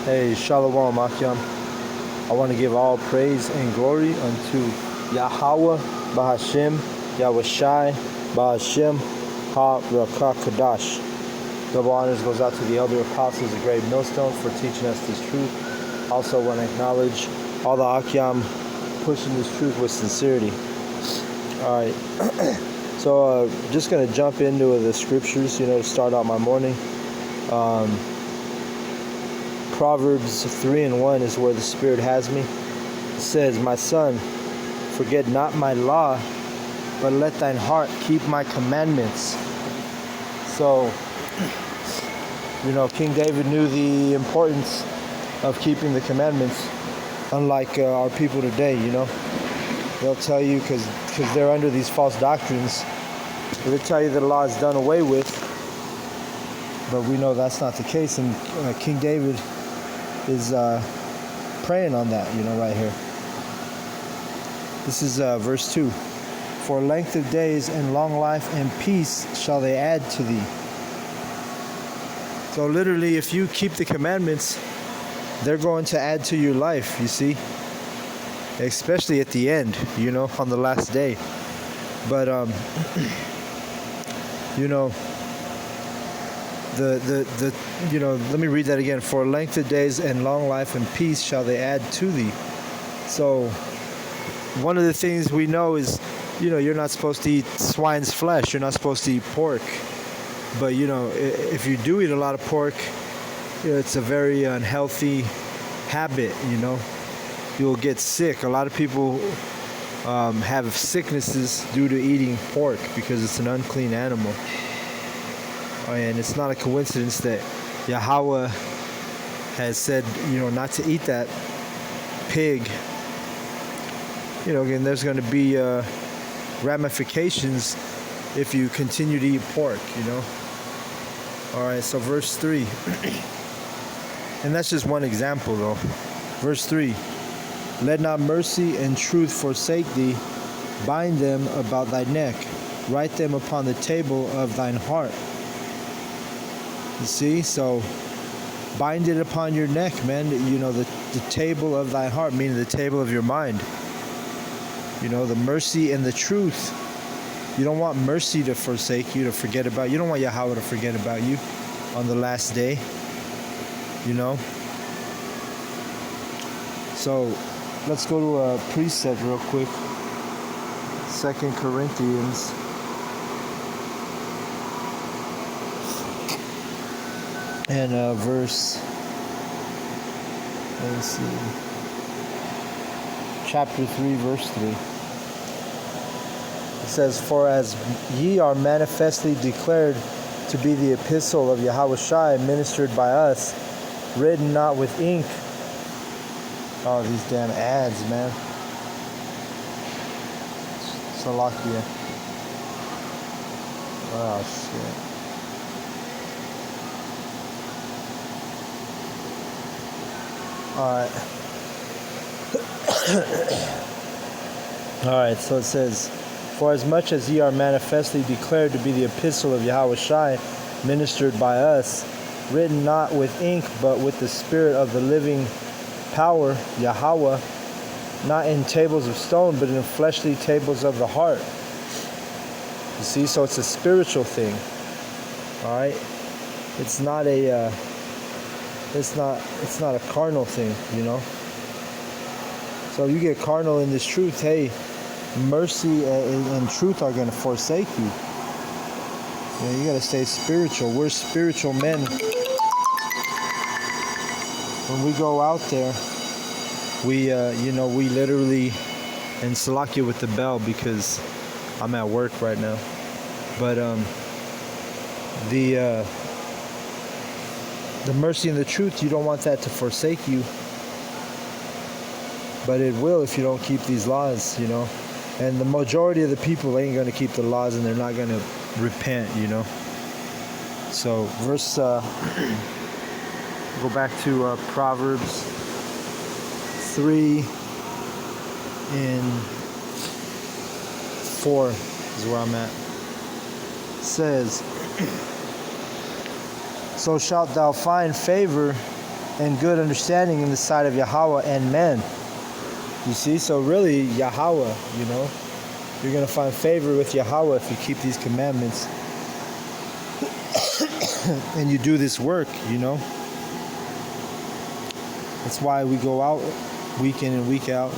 Hey, Shalom, Akyam. I want to give all praise and glory unto Yahweh, Bahashem, Yahushai, Bahashem, Ha-Rakah-Kadash. Double honors goes out to the elder apostles of Great Millstone for teaching us this truth. Also want to acknowledge all the Akyam pushing this truth with sincerity. All right. So just going to jump into the scriptures, to start out my morning. Proverbs 3:1 is where the Spirit has me. It says, "My son, forget not my law, but let thine heart keep my commandments." So, King David knew the importance of keeping the commandments, unlike our people today, They'll tell you, because they're under these false doctrines, they'll tell you the law is done away with, but we know that's not the case, and King David is praying on that, right here. This is verse 2. "For length of days and long life and peace shall they add to thee." So literally, if you keep the commandments, they're going to add to your life, you see. Especially at the end, on the last day. But, let me read that again. "For length of days and long life and peace shall they add to thee." So one of the things we know is, you're not supposed to eat swine's flesh. You're not supposed to eat pork. But, if you do eat a lot of pork, it's a very unhealthy habit, You'll get sick. A lot of people have sicknesses due to eating pork because it's an unclean animal. And it's not a coincidence that Yahweh has said, not to eat that pig. Again, there's going to be ramifications if you continue to eat pork, All right, so verse 3. And that's just one example, though. Verse 3. "Let not mercy and truth forsake thee. Bind them about thy neck. Write them upon the table of thine heart." You see, so bind it upon your neck, man. The table of thy heart, meaning the table of your mind. The mercy and the truth. You don't want mercy to forsake you, to forget about you. You don't want Yahweh to forget about you on the last day. So let's go to a precept real quick. 2 Corinthians. And verse, let's see, chapter 3, verse 3. It says, "For as ye are manifestly declared to be the epistle of Yahushai, ministered by us, written not with ink." Oh, these damn ads, man. Salakia. Oh, shit. Alright. Alright, so it says, "For as much as ye are manifestly declared to be the epistle of Yahushai, ministered by us, written not with ink, but with the Spirit of the living power, Yahweh, not in tables of stone, but in fleshly tables of the heart." You see, so it's a spiritual thing. Alright? It's not a it's not a carnal thing, So you get carnal in this truth, hey, mercy and truth are going to forsake you. You got to stay spiritual. We're spiritual men. When we go out there, we literally, and Salakia with the bell because I'm at work right now. But the mercy and the truth, you don't want that to forsake you. But it will if you don't keep these laws, And the majority of the people ain't going to keep the laws, and they're not going to repent, So verse, go back to Proverbs 3 and 4 is where I'm at. It says, "So shalt thou find favor and good understanding in the sight of Yahweh and men. You see, so really Yahweh, you know, you're going to find favor with Yahweh if you keep these commandments and you do this work, you know. That's why we go out week in and week out.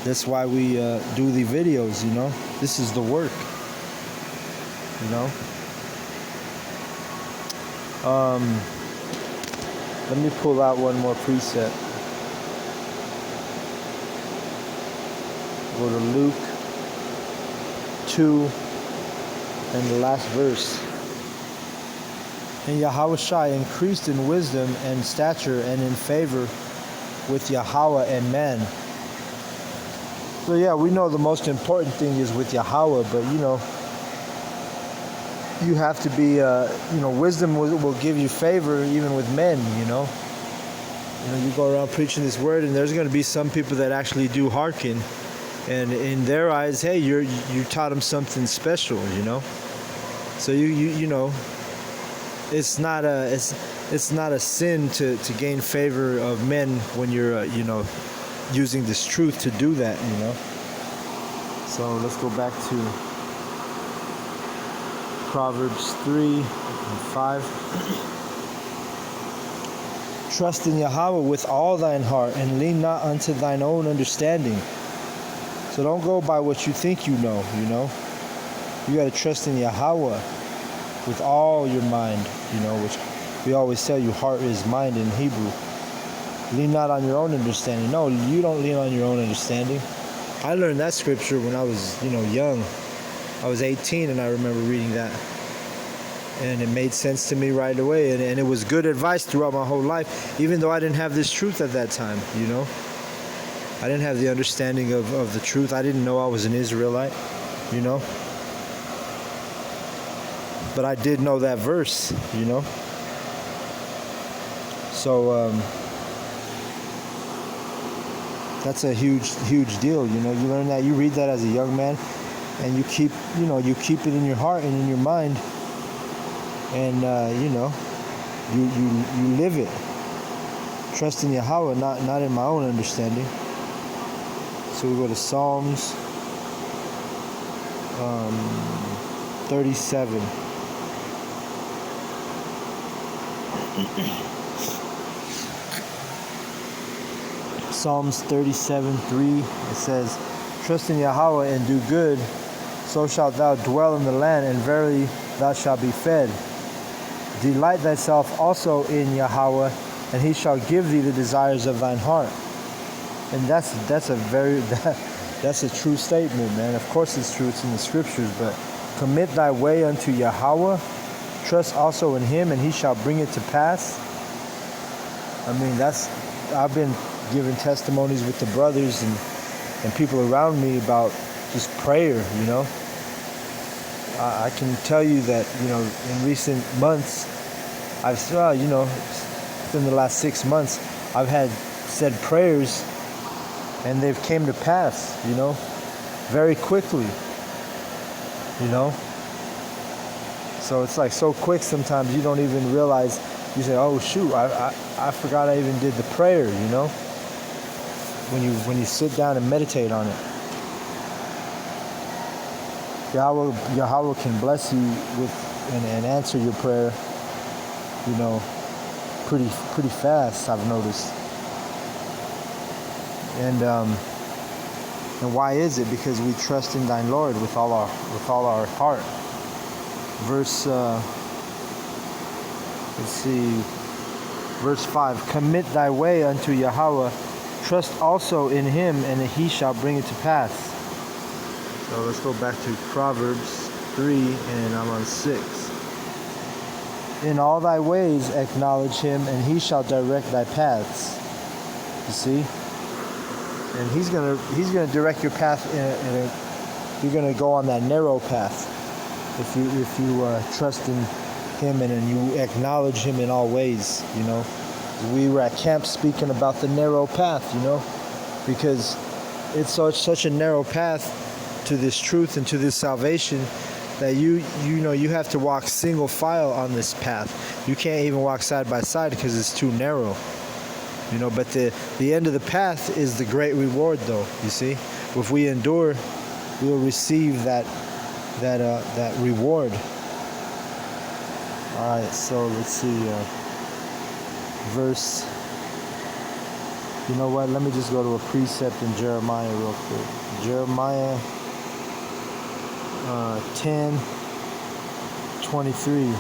That's why we do the videos, you know. This is the work, you know. Let me pull out one more precept. Go to Luke 2 and the last verse. And Yahushua increased in wisdom and stature and in favor with Yahweh and man. So yeah, we know the most important thing is with Yahweh, but you know, you have to be, you know, wisdom will give you favor even with men, you know. You know, you go around preaching this word, and there's going to be some people that actually do hearken, and in their eyes, hey, you taught them something special, you know. So you know, it's not a sin to gain favor of men when you're you know, using this truth to do that, you know. So let's go back to Proverbs 3 and 5. Trust in Yahweh with all thine heart, and lean not unto thine own understanding. So don't go by what you think you know, you know. You got to trust in Yahweh with all your mind, you know, which we always tell you, heart is mind in Hebrew. Lean not on your own understanding. No, you don't lean on your own understanding. I learned that scripture when I was, you know, young. I was 18 and I remember reading that. And it made sense to me right away. And it was good advice throughout my whole life, even though I didn't have this truth at that time, you know. I didn't have the understanding of the truth. I didn't know I was an Israelite, you know. But I did know that verse, you know. So that's a huge deal, you know. You learn that, you read that as a young man, and you keep it in your heart and in your mind, and you know, you live it. Trust in Yahweh, not in my own understanding. So we go to Psalms 37. Psalms 37:3, it says, trust in Yahweh and do good, so shalt thou dwell in the land, and verily thou shalt be fed. Delight thyself also in Yahweh, and he shall give thee the desires of thine heart. And that's a true statement, man. Of course it's true, it's in the scriptures, but commit thy way unto Yahweh, trust also in him, and he shall bring it to pass. I mean, I've been giving testimonies with the brothers and people around me about just prayer, you know. I can tell you that, you know, in recent months, you know, within the last 6 months, I've had said prayers and they've came to pass, you know, very quickly, you know. So it's like so quick sometimes you don't even realize. You say, oh shoot, I forgot I even did the prayer, you know, when you sit down and meditate on it. Yahweh can bless you with and answer your prayer, you know, pretty fast, I've noticed. And why is it? Because we trust in thine Lord with all our heart. Verse verse 5, commit thy way unto Yahweh, trust also in him, and he shall bring it to pass. So let's go back to Proverbs 3, and I'm on 6. In all thy ways acknowledge him, and he shall direct thy paths. You see? And he's gonna direct your path you're gonna go on that narrow path if you trust in him and you acknowledge him in all ways, you know. We were at camp speaking about the narrow path, you know, because it's such a narrow path to this truth and to this salvation that you know you have to walk single file on this path. You can't even walk side by side because it's too narrow. But the end of the path is the great reward, though. You see, if we endure, we will receive that reward. All right, so let's see, verse. You know what? Let me just go to a precept in Jeremiah real quick. Jeremiah 10:23.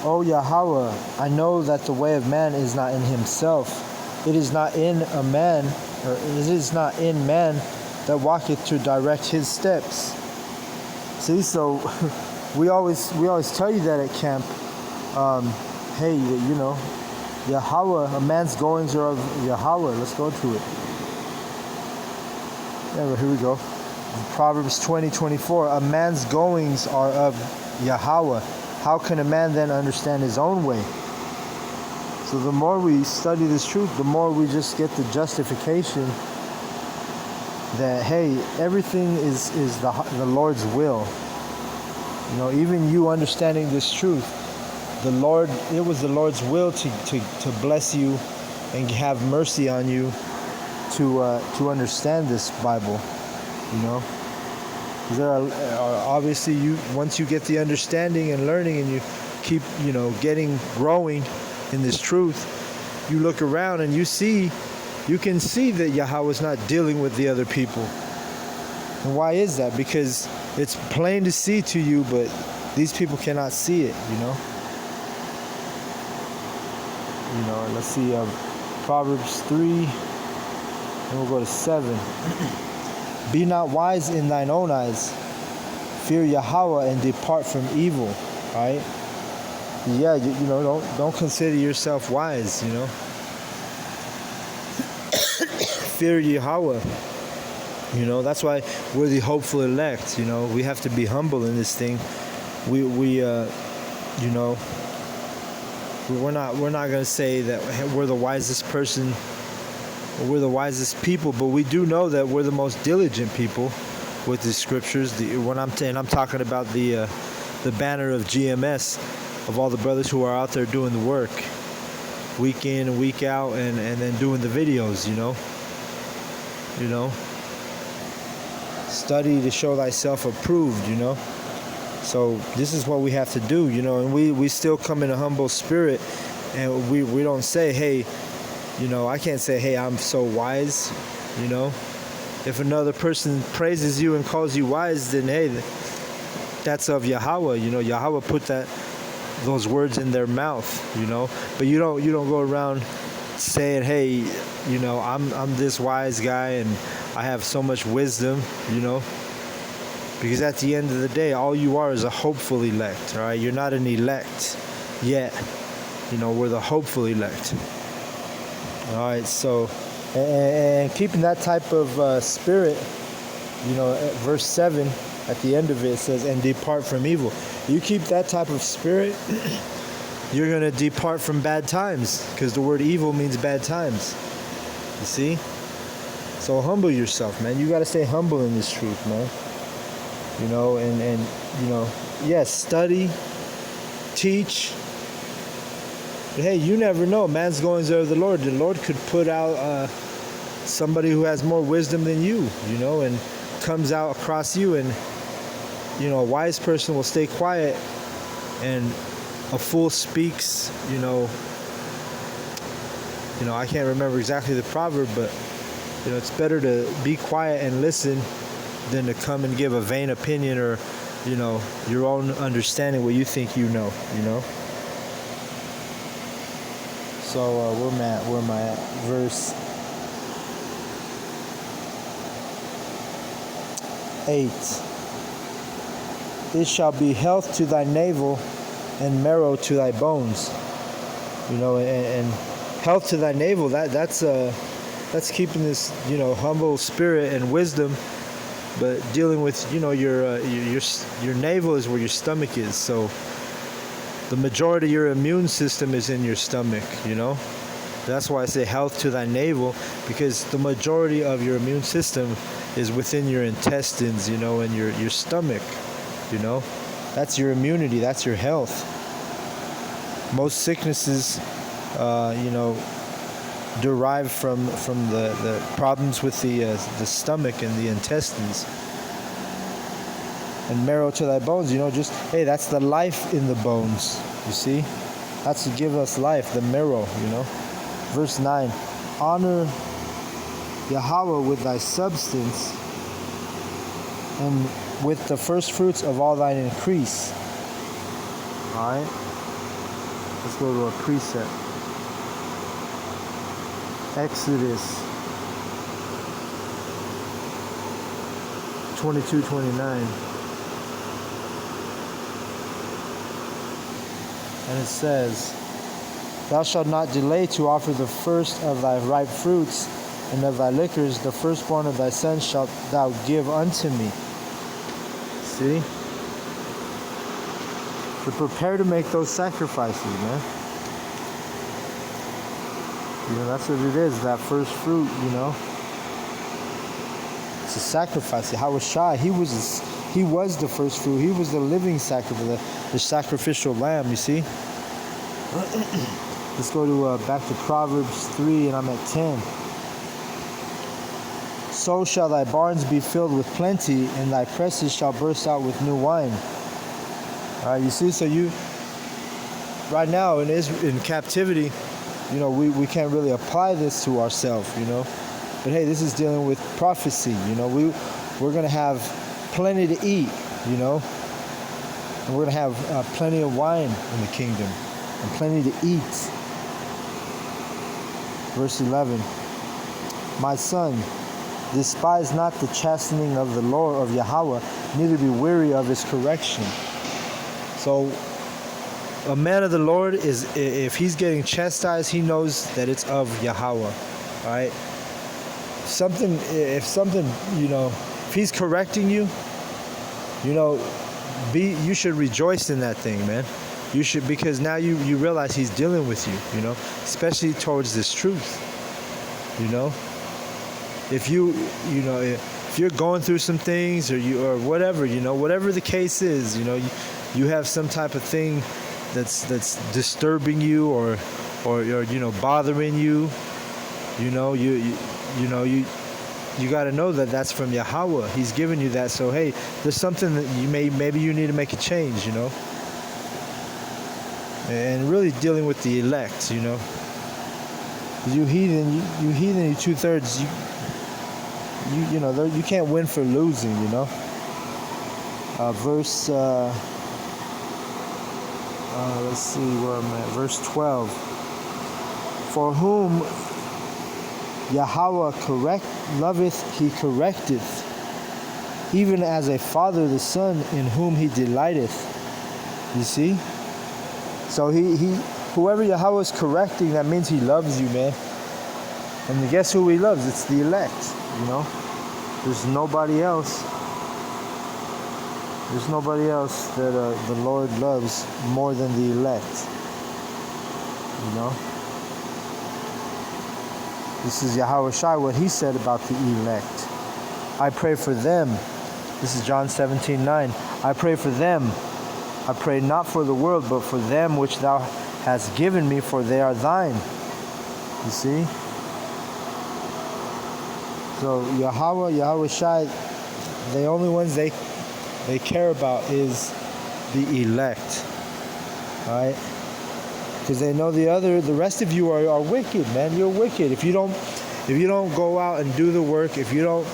O Yahweh, I know that the way of man is not in himself. It is not in a man, or it is not in man that walketh to direct his steps. See, so we always tell you that at camp. Hey, Yahweh, a man's goings are of Yahweh. Let's go to it. Yeah, here we go. Proverbs 20:24. A man's goings are of Yahweh. How can a man then understand his own way? So the more we study this truth, the more we just get the justification that, hey, everything is the Lord's will. Even you understanding this truth, it was the Lord's will to bless you and have mercy on you to understand this Bible. There are obviously, once you get the understanding and learning, and you keep growing in this truth, you look around and you can see that Yahweh is not dealing with the other people. And why is that? Because it's plain to see to you, but these people cannot see it. Let's see, Proverbs 3, and we'll go to 7. Be not wise in thine own eyes. Fear Yahweh and depart from evil. Right? Yeah, don't consider yourself wise. Fear Yahweh. That's why we're the hopeful elect. We have to be humble in this thing. We're not going to say that we're the wisest person. We're the wisest people, but we do know that we're the most diligent people with the scriptures. I'm talking about the banner of GMS, of all the brothers who are out there doing the work, week in and week out, and then doing the videos. Study to show thyself approved. So this is what we have to do. And we still come in a humble spirit, and we don't say, hey. I can't say, hey, I'm so wise. If another person praises you and calls you wise, then hey, that's of Yahweh. Yahweh put those words in their mouth. But you don't go around saying, hey, I'm this wise guy and I have so much wisdom. Because at the end of the day, all you are is a hopeful elect. All right, you're not an elect yet. We're the hopeful elect. All right, so, and keeping that type of spirit, verse 7, at the end of it says, and depart from evil. You keep that type of spirit, you're going to depart from bad times, because the word evil means bad times. You see? So humble yourself, man. You got to stay humble in this truth, man. Yes, study, teach. But hey, you never know. Man's goings are of the Lord. The Lord could put out somebody who has more wisdom than you, and comes out across you, and a wise person will stay quiet, and a fool speaks. I can't remember exactly the proverb, but it's better to be quiet and listen than to come and give a vain opinion or your own understanding, what you think you know. So where am I at? Verse 8. It shall be health to thy navel and marrow to thy bones. And health to thy navel, that's keeping this, humble spirit and wisdom, but dealing with, your navel is where your stomach is. So the majority of your immune system is in your stomach, That's why I say health to thy navel, because the majority of your immune system is within your intestines, and your stomach, That's your immunity, that's your health. Most sicknesses derived from the problems with the stomach and the intestines. And marrow to thy bones, just, hey, that's the life in the bones, you see? That's to give us life, the marrow, Verse 9, honor Yahweh with thy substance and with the first fruits of all thine increase. All right? Let's go to a precept. Exodus 22:29. And it says, thou shalt not delay to offer the first of thy ripe fruits, and of thy liquors the firstborn of thy sons shalt thou give unto me. See? To prepare to make those sacrifices, man. That's what it is, that first fruit, It's a sacrifice. Yahweh Shai, he was the first fruit. He was the living sacrifice, the sacrificial lamb, you see? Let's go to back to Proverbs 3, and I'm at 10. So shall thy barns be filled with plenty, and thy presses shall burst out with new wine. All right, you see, so right now in captivity, we can't really apply this to ourselves, But hey, this is dealing with prophecy, we're going to have plenty to eat, and we're going to have plenty of wine in the kingdom, and plenty to eat. Verse 11, my son, despise not the chastening of the Lord, of Yahweh, neither be weary of his correction. So a man of the Lord is, if he's getting chastised, he knows that it's of Yahweh, right? If he's correcting you, you should rejoice in that thing, man. You should, because now you realize he's dealing with you, especially towards this truth, If if you're going through some things, or whatever, whatever the case is, you have some type of thing that's disturbing you, or bothering you, you got to know that that's from Yahweh. He's giving you that. So hey, there's something that maybe you need to make a change, and really dealing with the elect, You heathen, you 2/3. You can't win for losing, Verse, let's see where I'm at. Verse 12. For whom Yahweh loveth, he correcteth, even as a father the son in whom he delighteth. You see? So whoever Yahweh is correcting, that means he loves you, man. And guess who he loves? It's the elect, There's nobody else. There's nobody else that the Lord loves more than the elect, This is Yahweh Shai, what he said about the elect. I pray for them. This is John 17:9. I pray for them. I pray not for the world, but for them which thou hast given me, for they are thine. You see? So Yahweh Shai, the only ones they care about is the elect. Alright? Because they know the rest of you are wicked, man. You're wicked. If you don't go out and do the work, if you don't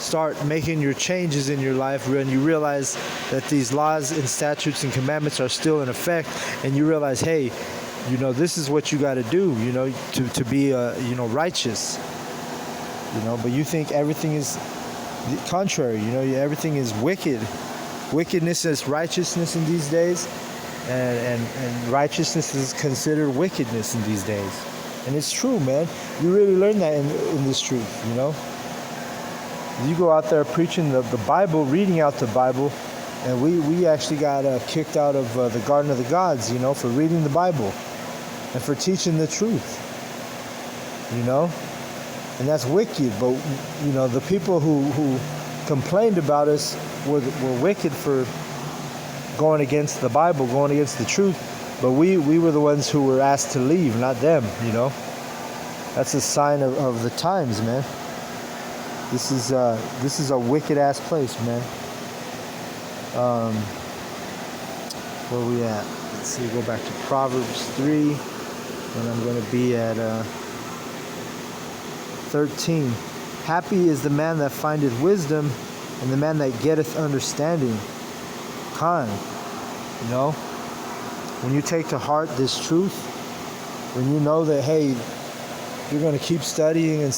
start making your changes in your life, and you realize that these laws and statutes and commandments are still in effect, and you realize, hey, this is what you got to do, to be righteous, but you think everything is the contrary, everything is wicked. Wickedness is righteousness in these days, and righteousness is considered wickedness in these days. And it's true, man. You really learn that in this truth, You go out there preaching the Bible, reading out the Bible, and we actually got kicked out of the Garden of the Gods, for reading the Bible and for teaching the truth, And that's wicked, but, the people who complained about us were wicked for going against the Bible, going against the truth, But we were the ones who were asked to leave, not them, you know. That's a sign of the times, man. This is a wicked ass place, man. Where we at? Let's see, go back to Proverbs 3, and I'm going to be at 13. Happy is the man that findeth wisdom, and the man that getteth understanding. Khan, you know, when you take to heart this truth, when you know that, hey, you're going to keep studying and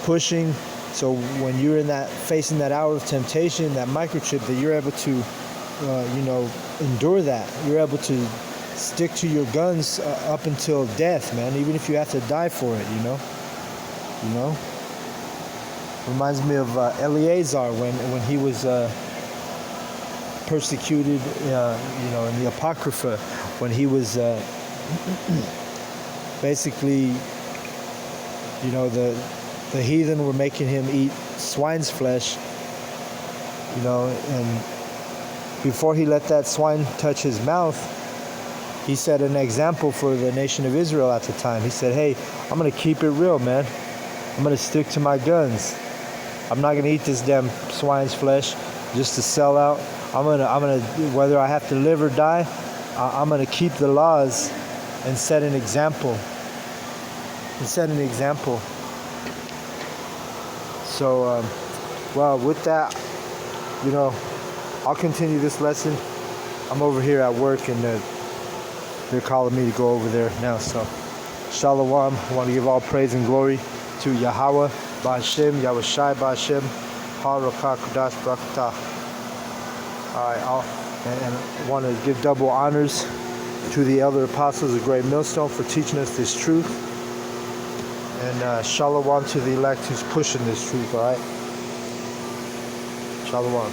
pushing, so when you're in that, facing that hour of temptation, that microchip, that you're able to endure that. You're able to stick to your guns up until death, man, even if you have to die for it, you know. Reminds me of Eleazar when he was persecuted, in the Apocrypha, when he was basically, the heathen were making him eat swine's flesh, and before he let that swine touch his mouth, he set an example for the nation of Israel at the time. He said, hey, I'm going to keep it real, man. I'm going to stick to my guns. I'm not going to eat this damn swine's flesh just to sell out. I'm going to, whether I have to live or die, I'm going to keep the laws and set an example. So, well, with that, I'll continue this lesson. I'm over here at work, and they're calling me to go over there now. So, Shalom. I want to give all praise and glory to Yahweh, Ba'ashem, Yahushai, Ba'ashem, Ha-Rakah, Kudash, Barakatah. Alright, and I want to give double honors to the elder apostles of Great Millstone for teaching us this truth. And Shalom to the elect who's pushing this truth, alright? Shalom.